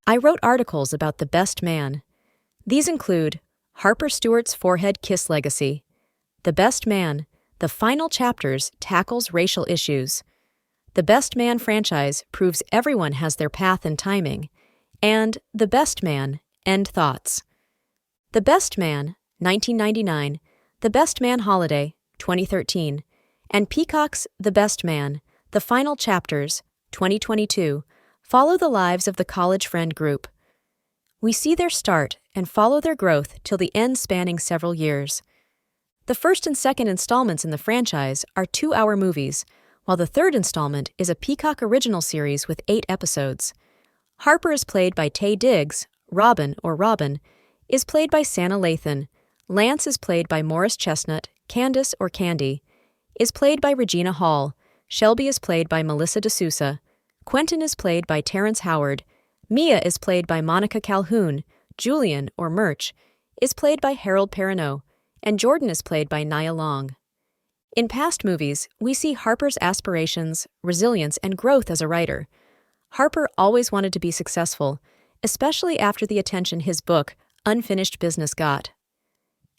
I wrote articles about The Best Man. These include Harper Stewart's Forehead Kiss Legacy, The Best Man, the final chapters tackles racial issues, The Best Man franchise proves everyone has their path and timing, and The Best Man, End Thoughts. The Best Man, 1999, The Best Man Holiday, 2013, and Peacock's The Best Man, the final chapters, 2022, follow the lives of the college friend group. We see their start and follow their growth till the end, spanning several years. The first and second installments in the franchise are 2-hour movies, while the third installment is a Peacock original series with 8 episodes. Harper is played by Taye Diggs, Robin is played by Sanaa Lathan, Lance is played by Morris Chestnut, Candace or Candy is played by Regina Hall, Shelby is played by Melissa D'Souza, Quentin is played by Terrence Howard, Mia is played by Monica Calhoun, Julian, or Murch, is played by Harold Perrineau, and Jordan is played by Nia Long. In past movies, we see Harper's aspirations, resilience, and growth as a writer. Harper always wanted to be successful, especially after the attention his book, Unfinished Business, got.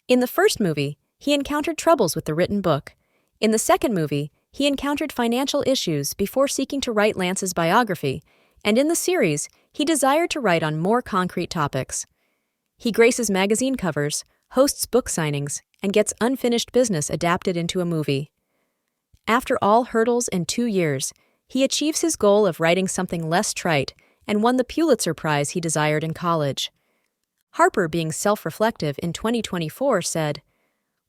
In the first movie, he encountered troubles with the written book. In the second movie, he encountered financial issues before seeking to write Lance's biography, and in the series, he desired to write on more concrete topics. He graces magazine covers, hosts book signings, and gets Unfinished Business adapted into a movie. After all hurdles and 2 years, he achieves his goal of writing something less trite and won the Pulitzer Prize he desired in college. Harper, being self-reflective in 2024, said,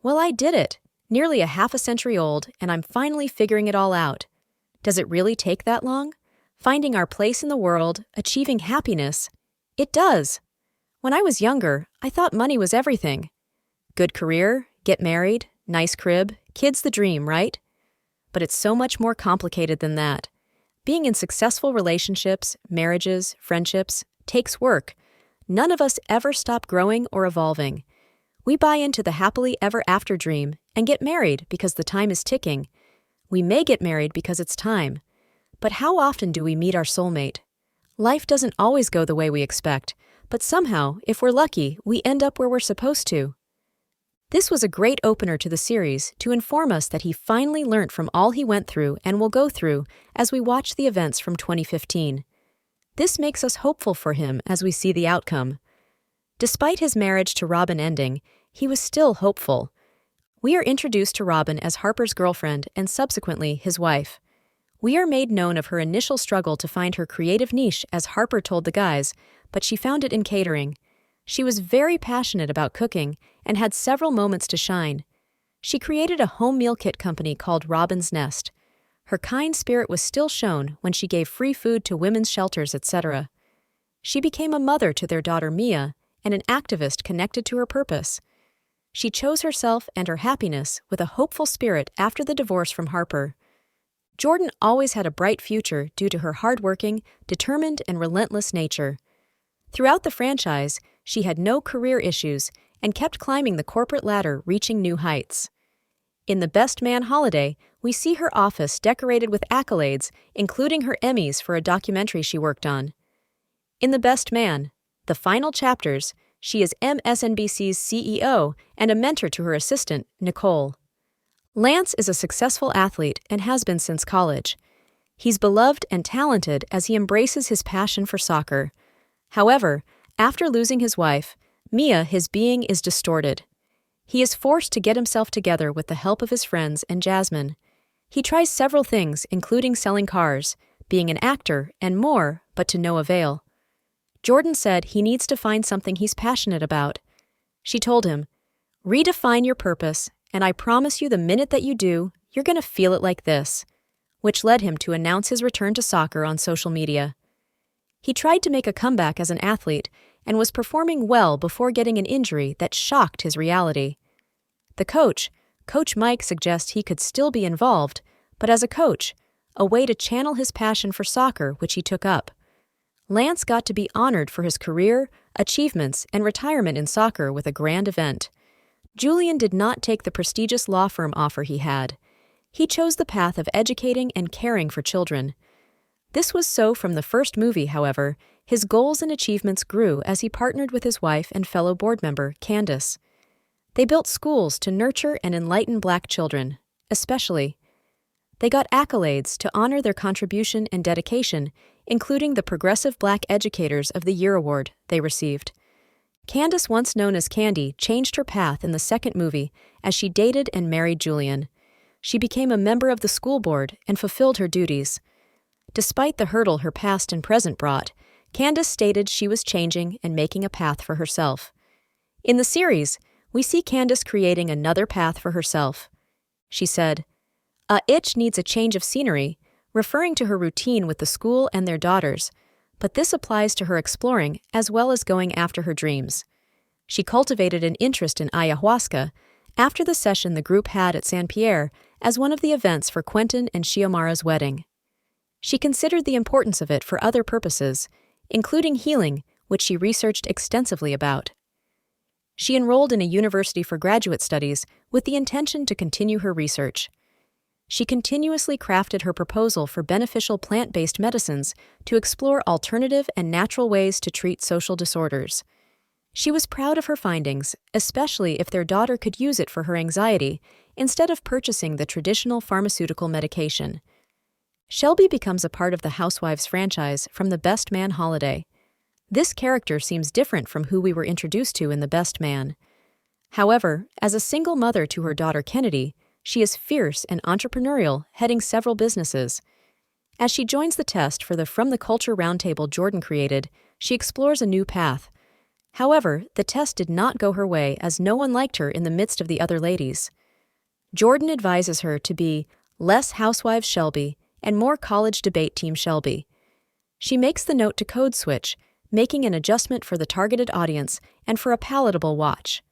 "Well, I did it. Nearly a half a century old, and I'm finally figuring it all out. Does it really take that long? Finding our place in the world, achieving happiness? It does. When I was younger, I thought money was everything. Good career, get married, nice crib, kids the dream, right? But it's so much more complicated than that. Being in successful relationships, marriages, friendships, takes work. None of us ever stop growing or evolving. We buy into the happily ever after dream and get married because the time is ticking. We may get married because it's time. But how often do we meet our soulmate? Life doesn't always go the way we expect, but somehow, if we're lucky, we end up where we're supposed to." This was a great opener to the series to inform us that he finally learnt from all he went through and will go through as we watch the events from 2015. This makes us hopeful for him as we see the outcome. Despite his marriage to Robin ending, he was still hopeful. We are introduced to Robin as Harper's girlfriend and subsequently his wife. We are made known of her initial struggle to find her creative niche, as Harper told the guys, but she found it in catering. She was very passionate about cooking and had several moments to shine. She created a home meal kit company called Robin's Nest. Her kind spirit was still shown when she gave free food to women's shelters, etc. She became a mother to their daughter Mia and an activist connected to her purpose. She chose herself and her happiness with a hopeful spirit after the divorce from Harper. Jordan always had a bright future due to her hardworking, determined, and relentless nature. Throughout the franchise, she had no career issues and kept climbing the corporate ladder, reaching new heights. In The Best Man Holiday, we see her office decorated with accolades, including her Emmys for a documentary she worked on. In The Best Man, the final chapters, she is MSNBC's CEO and a mentor to her assistant, Nicole. Lance is a successful athlete and has been since college. He's beloved and talented as he embraces his passion for soccer. However, after losing his wife, Mia, his being is distorted. He is forced to get himself together with the help of his friends and Jasmine. He tries several things, including selling cars, being an actor, and more, but to no avail. Jordan said he needs to find something he's passionate about. She told him, "Redefine your purpose, and I promise you the minute that you do, you're going to feel it like this," which led him to announce his return to soccer on social media. He tried to make a comeback as an athlete and was performing well before getting an injury that shocked his reality. The coach, Coach Mike, suggests he could still be involved, but as a coach, a way to channel his passion for soccer, which he took up. Lance got to be honored for his career, achievements, and retirement in soccer with a grand event. Julian did not take the prestigious law firm offer he had. He chose the path of educating and caring for children. This was so from the first movie, however, his goals and achievements grew as he partnered with his wife and fellow board member, Candace. They built schools to nurture and enlighten Black children, especially. They got accolades to honor their contribution and dedication, including the Progressive Black Educators of the Year award they received. Candace, once known as Candy, changed her path in the second movie as she dated and married Julian. She became a member of the school board and fulfilled her duties. Despite the hurdle her past and present brought, Candace stated she was changing and making a path for herself. In the series, we see Candace creating another path for herself. She said, "A itch needs a change of scenery," referring to her routine with the school and their daughters, but this applies to her exploring as well as going after her dreams. She cultivated an interest in ayahuasca after the session the group had at San Pierre as one of the events for Quentin and Xiomara's wedding. She considered the importance of it for other purposes, including healing, which she researched extensively about. She enrolled in a university for graduate studies with the intention to continue her research. She continuously crafted her proposal for beneficial plant-based medicines to explore alternative and natural ways to treat social disorders. She was proud of her findings, especially if their daughter could use it for her anxiety instead of purchasing the traditional pharmaceutical medication. Shelby becomes a part of the Housewives franchise from The Best Man holiday. This character seems different from who we were introduced to in The Best Man. However, as a single mother to her daughter Kennedy, she is fierce and entrepreneurial, heading several businesses. As she joins the test for the From the Culture Roundtable Jordan created, she explores a new path. However, the test did not go her way as no one liked her in the midst of the other ladies. Jordan advises her to be less Housewives Shelby and more College Debate Team Shelby. She makes the note to code switch, making an adjustment for the targeted audience and for a palatable watch.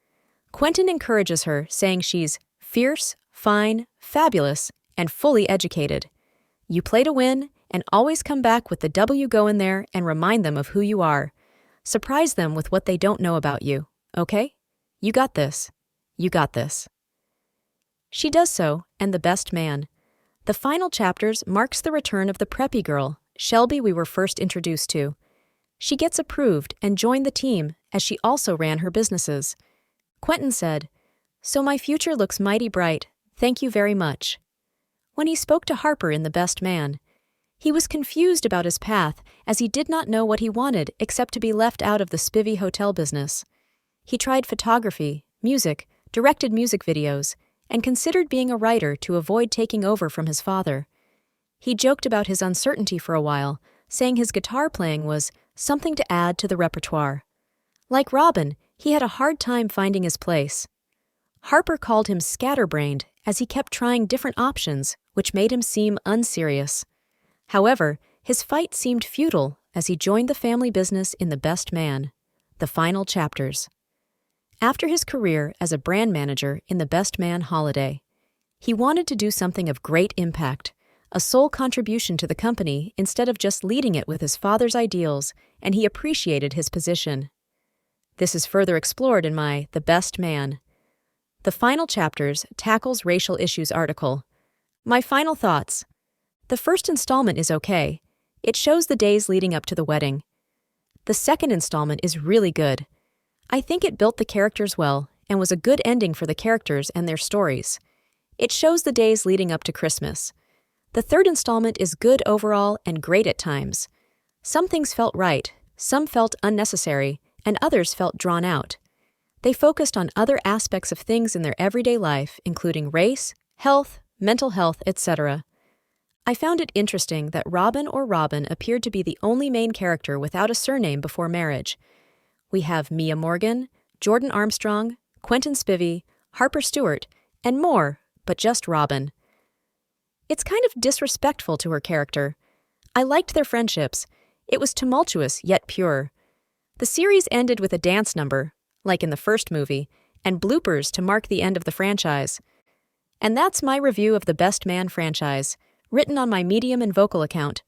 Quentin encourages her, saying she's fierce, fine, fabulous, and fully educated. You play to win, and always come back with the W go in there and remind them of who you are. Surprise them with what they don't know about you, okay? You got this. You got this. She does so, and The Best Man. The final chapters marks the return of the preppy girl, Shelby we were first introduced to. She gets approved and joined the team as she also ran her businesses. Quentin said, "So my future looks mighty bright, thank you very much." When he spoke to Harper in The Best Man, he was confused about his path as he did not know what he wanted except to be left out of the Spivvy hotel business. He tried photography, music, directed music videos, and considered being a writer to avoid taking over from his father. He joked about his uncertainty for a while, saying his guitar playing was something to add to the repertoire. Like Robin, he had a hard time finding his place. Harper called him scatterbrained as he kept trying different options, which made him seem unserious. However, his fight seemed futile as he joined the family business in The Best Man, the final chapters. After his career as a brand manager in The Best Man holiday, he wanted to do something of great impact, a sole contribution to the company instead of just leading it with his father's ideals, and he appreciated his position. This is further explored in my The Best Man. The final chapters tackles racial issues article. My final thoughts. The first installment is okay. It shows the days leading up to the wedding. The second installment is really good. I think it built the characters well and was a good ending for the characters and their stories. It shows the days leading up to Christmas. The third installment is good overall and great at times. Some things felt right, some felt unnecessary, and others felt drawn out. They focused on other aspects of things in their everyday life, including race, health, mental health, etc. I found it interesting that Robin appeared to be the only main character without a surname before marriage. We have Mia Morgan, Jordan Armstrong, Quentin Spivvy, Harper Stewart, and more, but just Robin. It's kind of disrespectful to her character. I liked their friendships. It was tumultuous yet pure. The series ended with a dance number, like in the first movie, and bloopers to mark the end of the franchise. And that's my review of The Best Man franchise, written on my Medium and Vocal account.